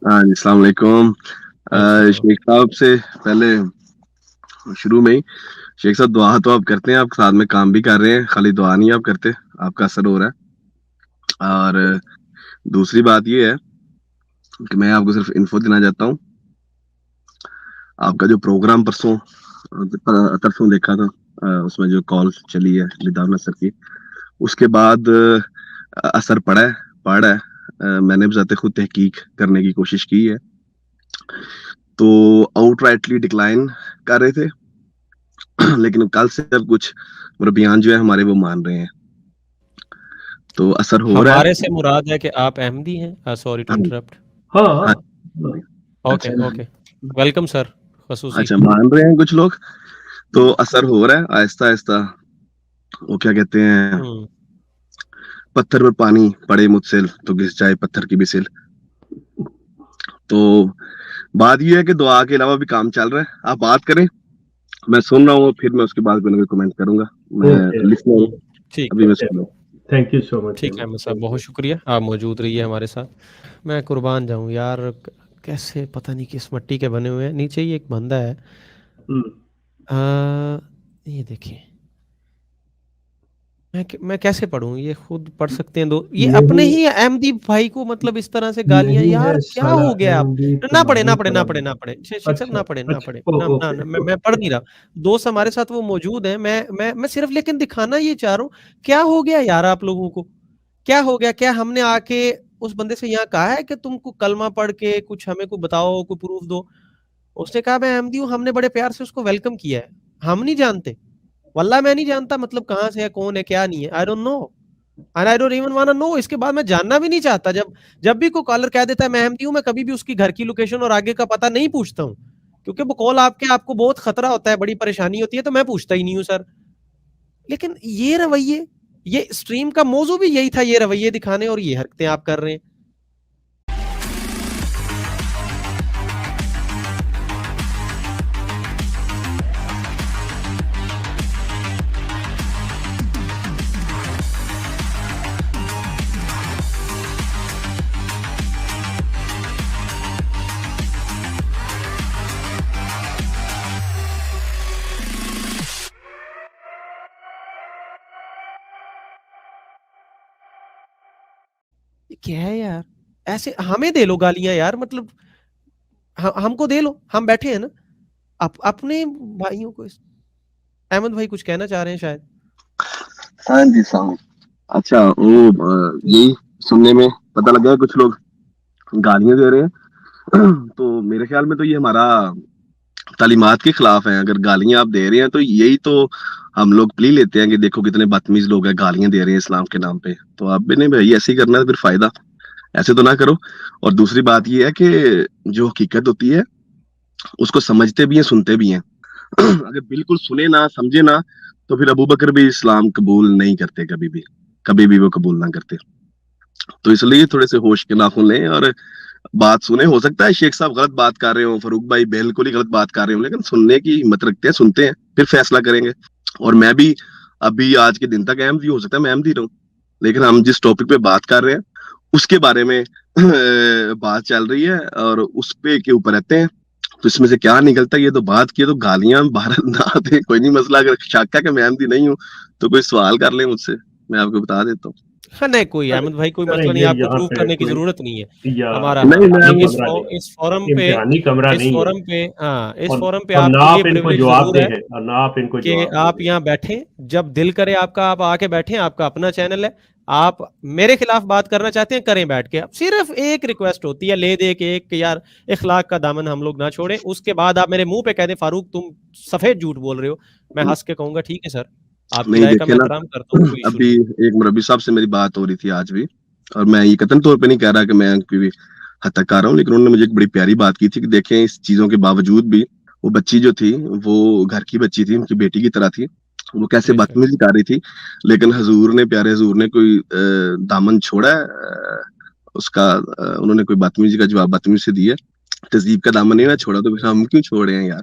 ہاں جی السلام علیکم. شیخ صاحب سے پہلے شروع میں ہی شیخ صاحب دعا تو آپ کرتے ہیں, آپ ساتھ میں کام بھی کر رہے ہیں, خالی دعا نہیں آپ کرتے, آپ کا اثر ہو رہا ہے. اور دوسری بات یہ ہے کہ میں آپ کو صرف انفو دینا چاہتا ہوں. آپ کا جو پروگرام پرسوں دیکھا تھا, اس میں جو کال چلی ہے لیدار نصر کی, اس کے بعد اثر پڑا ہے. میں نے بذات خود تحقیق کرنے کی کوشش کی ہے, تو آؤٹ رائٹلی ڈکلائن کر رہے تھے, لیکن کل سے اب کچھ مربیان جو ہے ہمارے وہ مان رہے ہیں, تو اثر ہو رہا ہے. ہمارے سے مراد ہے کہ آپ احمدی ہیں. Sorry to interrupt. ہاں اوکے ویلکم سر. خصوصی اچھا مان رہے ہیں کچھ لوگ, تو اثر ہو رہا ہے آہستہ آہستہ. وہ کیا کہتے ہیں, پتھر پر پانی پڑے مجھ سے تو گھس جائے پتھر کی بھی سل. تو بات یہ ہے کہ دعا کے علاوہ بھی کام چل رہا ہے, آپ بات کریں, میں سن رہا ہوں, پھر میں اس کے بعد کوئی کمنٹ کروں گا. میں لکھنا ہوں ابھی, میں سن رہا ہوں. تھینک یو سو مچ. ٹھیک ہے صاحب, بہت شکریہ, آپ موجود رہیے ہمارے ساتھ. میں قربان جاؤں یار, کیسے پتہ نہیں کس مٹی کے بنے ہوئے ہیں. نیچے ہی ایک بندہ ہے, یہ دیکھیں, میں کیسے پڑھوں, یہ خود پڑھ سکتے ہیں. یہ اپنے ہی احمدی بھائی کو مطلب اس طرح سے گالیاں, یار کیا ہو گیا. آپ نہ پڑھے شیخ صاحب, نہ پڑھے میں پڑھ نہیں رہا. دوست ہمارے ساتھ وہ موجود ہیں, میں صرف لیکن دکھانا یہ چاہ رہا ہوں, کیا ہو گیا یار آپ لوگوں کو, کیا ہو گیا. کیا ہم نے آ کے اس بندے سے یہاں کہا ہے کہ تم کو کلمہ پڑھ کے کچھ ہمیں کو بتاؤ, کوئی پروف دو. اس نے کہا میں احمدی ہوں. ہم نے بڑے پیار سے اس کو ویلکم کیا ہے. ہم نہیں جانتے, واللہ میں نہیں جانتا مطلب کہاں سے ہے, کون ہے, کیا نہیں ہے. I don't know and I don't even wanna know. اس کے بعد میں جاننا بھی نہیں چاہتا. جب بھی کوئی کالر کہہ دیتا ہے میں احمدی ہوں, میں کبھی بھی اس کی گھر کی لوکیشن اور آگے کا پتہ نہیں پوچھتا ہوں, کیونکہ وہ کال آپ کو بہت خطرہ ہوتا ہے, بڑی پریشانی ہوتی ہے, تو میں پوچھتا ہی نہیں ہوں سر. لیکن یہ رویے, یہ اسٹریم کا موضوع بھی یہی تھا, یہ رویے دکھانے, اور یہ حرکتیں آپ کر رہے ہیں. کیا ہے یار, ایسے ہمیں دے لو گالیاں یار, مطلب ہم کو دے لو, ہم بیٹھے ہیں نا اپنے بھائیوں کو. احمد بھائی کچھ کہنا چاہ رہے ہیں شاید. ہاں جی سلام. اچھا, وہ یہی سننے میں پتہ لگا کچھ لوگ گالیاں دے رہے ہیں, تو میرے خیال میں تو یہ ہمارا تعلیمات کے خلاف ہے. اگر گالیاں آپ دے رہے ہیں تو یہی تو ہم لوگ پلی لیتے ہیں کہ دیکھو کتنے بدتمیز لوگ ہیں, گالیاں دے رہے ہیں اسلام کے نام پہ. تو آپ بھی نہیں بھائی ایسے ہی کرنا ہے, پھر فائدہ ایسے تو نہ کرو. اور دوسری بات یہ ہے کہ جو حقیقت ہوتی ہے اس کو سمجھتے بھی ہیں, سنتے بھی ہیں. اگر بالکل سنے نہ سمجھے نہ, تو پھر ابو بکر بھی اسلام قبول نہیں کرتے, کبھی بھی وہ قبول نہ کرتے. تو اس لیے تھوڑے سے ہوش کے ناخن لیں اور بات سنیں. ہو سکتا ہے شیخ صاحب غلط بات کر رہے ہوں, فاروق بھائی بالکل ہی غلط بات کر رہے ہوں, لیکن سننے کی ہمت رکھتے ہیں, سنتے ہیں, پھر فیصلہ کریں گے. اور میں بھی ابھی آج کے دن تک احمدی ہو سکتا ہے, میں احمدی رہوں, لیکن ہم جس ٹاپک پہ بات کر رہے ہیں اس کے بارے میں بات چل رہی ہے اور اس پہ کے اوپر رہتے ہیں. تو اس میں سے کیا نکلتا ہے, یہ تو بات کی تو گالیاں باہر نہ آتے, کوئی نہیں مسئلہ. اگر شک ہے کہ میں احمدی نہیں ہوں تو کوئی سوال کر لیں مجھ سے, میں آپ کو بتا دیتا ہوں. ہاں نہیں, کوئی احمد بھائی کوئی مسئلہ نہیں, آپ کو پروف کرنے کی ضرورت نہیں ہے. ہمارا اس فورم پہ آپ کے لیے پریویلیج ضرور ہے کہ آپ یہاں بیٹھیں, جب دل کرے آپ کا آپ آ کے بیٹھیں. آپ کا اپنا چینل ہے, آپ میرے خلاف بات کرنا چاہتے ہیں کریں بیٹھ کے. صرف ایک ریکویسٹ ہوتی ہے, لے دے کے ایک, یار اخلاق کا دامن ہم لوگ نہ چھوڑیں. اس کے بعد آپ میرے منہ پہ کہہ دیں فاروق تم سفید جھوٹ بول رہے ہو, میں ہنس کے کہوں گا ٹھیک ہے سر, آپ کی رائے کا میں احترام کرتا ہوں, کوئی ایشو ابھی نہیں. ایک مربی صاحب سے میری بات ہو رہی تھی آج بھی, اور میں یہ قطعی طور پہ نہیں کہہ رہا کہ میں کوئی حد تک کر رہا ہوں, لیکن انہوں نے مجھے ایک بڑی پیاری بات کی تھی کہ دیکھیں اس چیزوں کے باوجود بھی وہ بچی جو تھی وہ گھر کی بچی تھی, ان کی بیٹی کی طرح تھی, وہ کیسے بدتمیزی کر رہی تھی. لیکن حضور نے, پیارے حضور نے کوئی دامن چھوڑا ہے اس کا, انہوں نے کوئی بدتمیزی کا جواب بدتمیزی سے دیا, تہذیب کا دامن نہیں نہ چھوڑا, تو پھر ہم کیوں چھوڑے ہیں یار.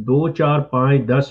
2 4 5 10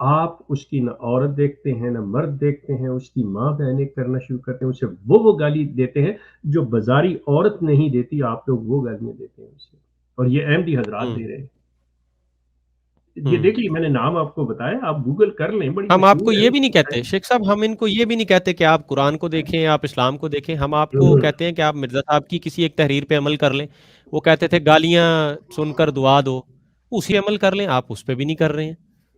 آپ اس کی نہ عورت دیکھتے ہیں نہ مرد دیکھتے ہیں، اس کی ماں بہنیں کرنا شروع کرتے ہیں، اسے وہ گالی دیتے ہیں جو بازاری عورت نہیں دیتی، آپ لوگ وہ گالیاں دیتے ہیں اسے، اور یہ احمدی حضرات دے رہے ہیں۔ یہ دیکھیے میں نے نام آپ کو بتایا، آپ گوگل کر لیں، بڑی ہم آپ کو مشہور ہے۔ یہ بھی نہیں کہتے شیخ صاحب، ہم ان کو یہ بھی نہیں کہتے کہ آپ قرآن کو دیکھیں، آپ اسلام کو دیکھیں، ہم آپ کو کہتے ہیں کہ آپ مرزا صاحب کی کسی ایک تحریر پہ عمل کر لیں۔ وہ کہتے تھے گالیاں سن کر دعا دو، اسی عمل کر لیں، آپ اس پہ بھی نہیں کر رہے ہیں۔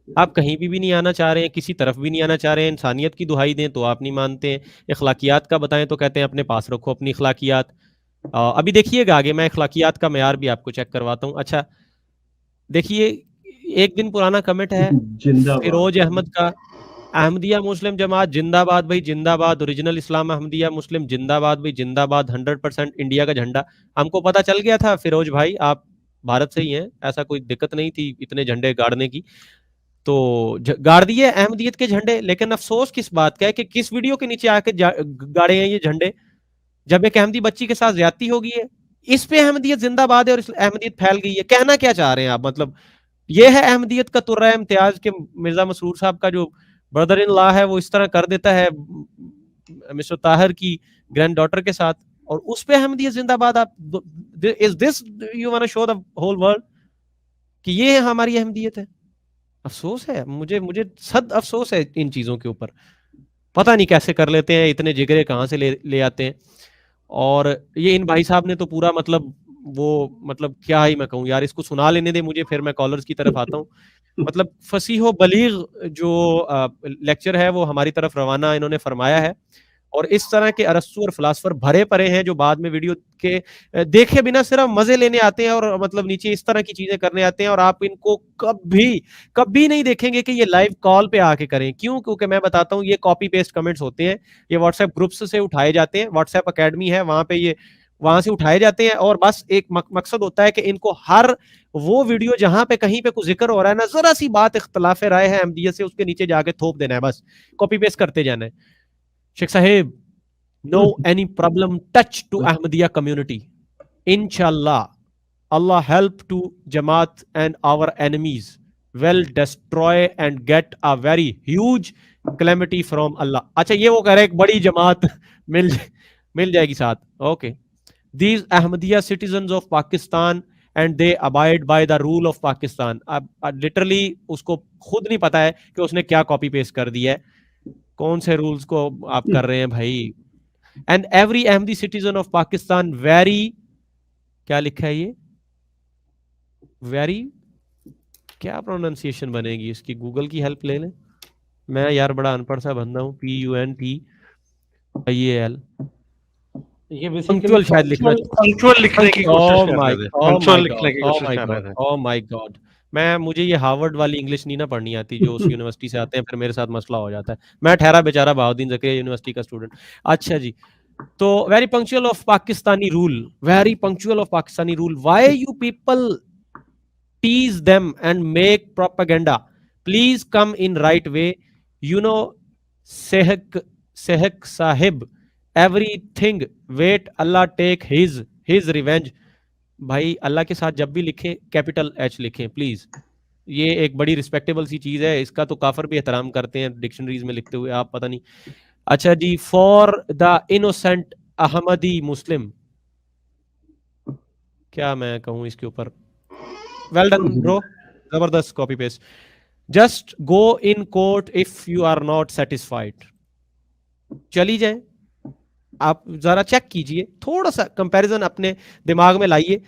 آپ کہیں بھی نہیں آنا چاہ رہے ہیں، کسی طرف بھی نہیں آنا چاہ رہے ہیں، انسانیت کی دہائی دیں تو آپ نہیں مانتے ہیں، اخلاقیات کا بتائیں تو کہتے ہیں اپنے پاس رکھو اپنی اخلاقیات۔ ابھی دیکھیے گا آگے میں اخلاقیات کا معیار بھی آپ کو چیک کرواتا ہوں۔ اچھا دیکھیے، ایک دن پرانا کمنٹ ہے زندہ باد۔ فیروز احمد کا، احمدیہ مسلم جماعت زندہ باد بھائی زندہ باد، اوریجنل اسلام احمدیہ مسلم زندہ باد بھائی زندہ باد، 100% انڈیا کا جھنڈا۔ ہم کو پتا چل گیا تھا فیروز بھائی آپ بھارت سے ہی ہیں، ایسا کوئی دقت نہیں تھی اتنے جھنڈے گاڑنے کی، تو گاڑ دیے احمدیت کے جھنڈے۔ لیکن افسوس کس بات کا ہے کہ کس ویڈیو کے نیچے آ کے گاڑے ہیں یہ جھنڈے؟ جب ایک احمدی بچی کے ساتھ زیادتی ہوگی ہے، اس پہ احمدیت زندہ باد ہے اور احمدیت پھیل گئی ہے۔ کہنا کیا چاہ رہے ہیں آپ؟ مطلب یہ ہے احمدیت کا ترہ امتیاز کہ مرزا مسرور صاحب کا جو بردر ان لا ہے وہ اس طرح کر دیتا ہے مسٹر طاہر کی گرینڈ ڈاٹر کے ساتھ، اور اس پہ احمدیت زندہ باد۔ آپ is this you want to show the whole world کہ یہ ہماری احمدیت ہے؟ افسوس ہے مجھے صد افسوس ہے ان چیزوں کے اوپر، پتہ نہیں کیسے کر لیتے ہیں، اتنے جگرے کہاں سے لے آتے ہیں۔ اور یہ ان بھائی صاحب نے تو پورا مطلب کیا ہی میں کہوں یار، اس کو سنا لینے دے مجھے، پھر میں کالرز کی طرف آتا ہوں۔ مطلب فصیح و بلیغ جو لیکچر ہے وہ ہماری طرف روانہ انہوں نے فرمایا ہے، اور اس طرح کے ارسطو اور فلاسفر بھرے پڑے ہیں جو بعد میں ویڈیو کے دیکھے بنا صرف مزے لینے آتے ہیں اور مطلب نیچے اس طرح کی چیزیں کرنے آتے ہیں، اور آپ ان کو کبھی نہیں دیکھیں گے کہ یہ لائیو کال پہ آ کے کریں۔ کیوں؟ کیونکہ میں بتاتا ہوں، یہ کاپی پیسٹ کمنٹس ہوتے ہیں، یہ واٹس ایپ گروپس سے اٹھائے جاتے ہیں، واٹس ایپ اکیڈمی ہے وہاں پہ یہ وہاں سے اٹھائے جاتے ہیں، اور بس ایک مقصد ہوتا ہے کہ ان کو ہر وہ ویڈیو جہاں پہ کہیں پہ کوئی ذکر ہو رہا ہے نا، ذرا سی بات اختلاف رائے ہے احمدیت سے، اس کے نیچے جا کے تھوپ دینا ہے، بس کاپی پیسٹ کرتے جانا ہے۔ شیخ صاحب no any problem touch to Ahmadiyya community. Inshallah, Allah help to Jamaat and our enemies will destroy and get a very huge calamity from Allah. اچھا یہ وہ کہہ رہے ایک بڑی جماعت مل جائے گی ساتھ. Okay. These Ahmadiyya citizens of Pakistan and they abide by the rule of Pakistan. اب literally اس کو خود نہیں پتا ہے کہ اس نے کیا کاپی پیسٹ کر دیا ہے، کون سے رولز کو آپ کر رہے ہیں بھائی۔ And every Ahmadi citizen of Pakistan very کیا لکھا ہے یہ very کیا پروننسیشن بنے گی اس کی؟ گوگل کی ہیلپ لے لیں، میں یار بڑا ان پڑھ سا بندہ ہوں۔ PUNTIAL یہ پنکچوئل شاید لکھنا پنکچوئل لکھنے کی کوشش کر رہے تھے، پنکچوئل لکھنے کی کوشش کر رہے تھے۔ Oh my God، مجھے یہ ہارورڈ والی انگلش نہیں نہ پڑھنی آتی جو اس یونیورسٹی سے آتے ہیں، پھر میرے ساتھ مسئلہ ہو جاتا ہے۔ میں ٹھہرا بیچارہ بہاؤدین زکریا یونیورسٹی کا اسٹوڈنٹ۔ اچھا جی، تو very punctual of Pakistani rule, very punctual of Pakistani rule, why you people tease them and make propaganda, please come in right way, you know Sehak Sahib, everything wait Allah take his revenge۔ بھائی اللہ کے ساتھ جب بھی لکھیں capital H لکھیں please, یہ ایک بڑی ریسپیکٹیبل سی چیز ہے، اس کا تو کافر بھی احترام کرتے ہیں ڈکشنریز میں لکھتے ہوئے، آپ پتہ نہیں۔ اچھا جی، فار دا انوسینٹ احمدی مسلم، کیا میں کہوں اس کے اوپر؟ ویل ڈن برو، زبردست copy paste. Just go in court if you are not satisfied, چلی جائیں آپ، ذرا چیک کیجئے، تھوڑا سا کمپیریزن اپنے دماغ میں لائیے۔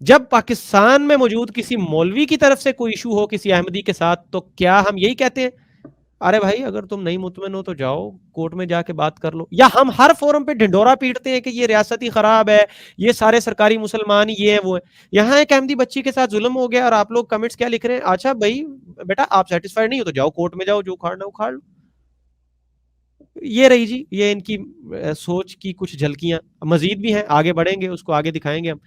جب پاکستان میں موجود کسی مولوی کی طرف سے کوئی ایشو ہو کسی احمدی کے ساتھ، تو کیا ہم یہی کہتے ہیں ارے بھائی اگر تم نہیں مطمئن ہو تو جاؤ کورٹ میں جا کے بات کر لو؟ یا ہم ہر فورم پہ ڈھنڈورا پیٹتے ہیں کہ یہ ریاست ہی خراب ہے، یہ سارے سرکاری مسلمان یہ ہیں وہ ہیں۔ یہاں ایک احمدی بچی کے ساتھ ظلم ہو گیا اور آپ لوگ کمنٹس کیا لکھ رہے ہیں؟ اچھا بھائی بیٹا آپ سیٹسفائیڈ نہیں ہو تو جاؤ کورٹ میں جاؤ، جو اکھاڑنا اکھاڑ لو۔ یہ رہی جی، یہ ان کی سوچ کی کچھ جھلکیاں، مزید بھی ہیں، آگے بڑھیں گے، اس کو آگے دکھائیں گے ہم۔